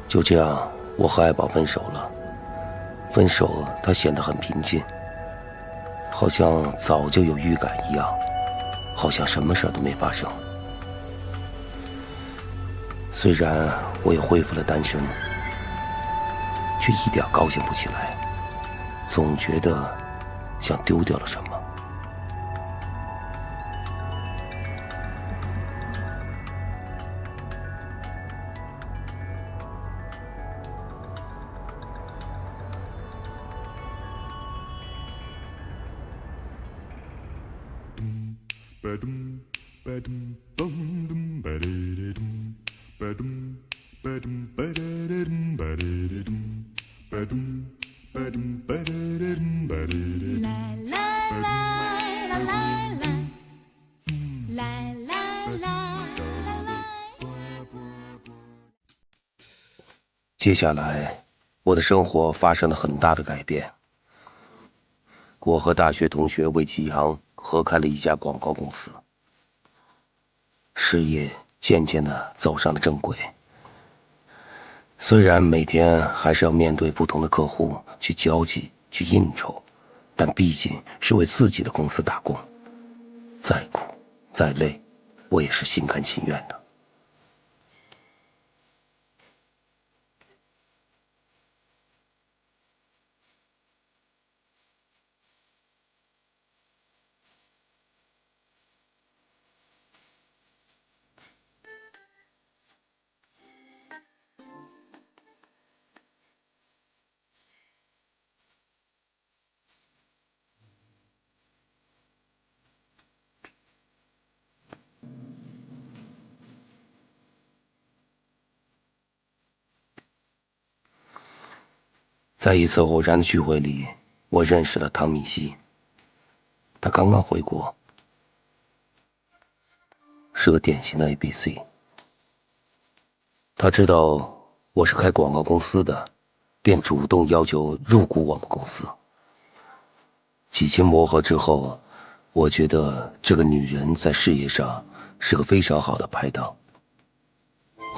就这样，我和爱宝分手了。分手，他显得很平静，好像早就有预感一样，好像什么事都没发生。虽然我也恢复了单身，却一点高兴不起来，总觉得像丢掉了什么。接下来，我的生活发生了很大的改变。我和大学同学魏吉阳合开了一家广告公司，事业渐渐地走上了正轨。虽然每天还是要面对不同的客户去交际、去应酬，但毕竟是为自己的公司打工，再苦再累，我也是心甘情愿的。在一次偶然的聚会里，我认识了唐敏熙。她刚刚回国，是个典型的 ABC。她知道我是开广告公司的，便主动要求入股我们公司。几经磨合之后，我觉得这个女人在事业上是个非常好的拍档，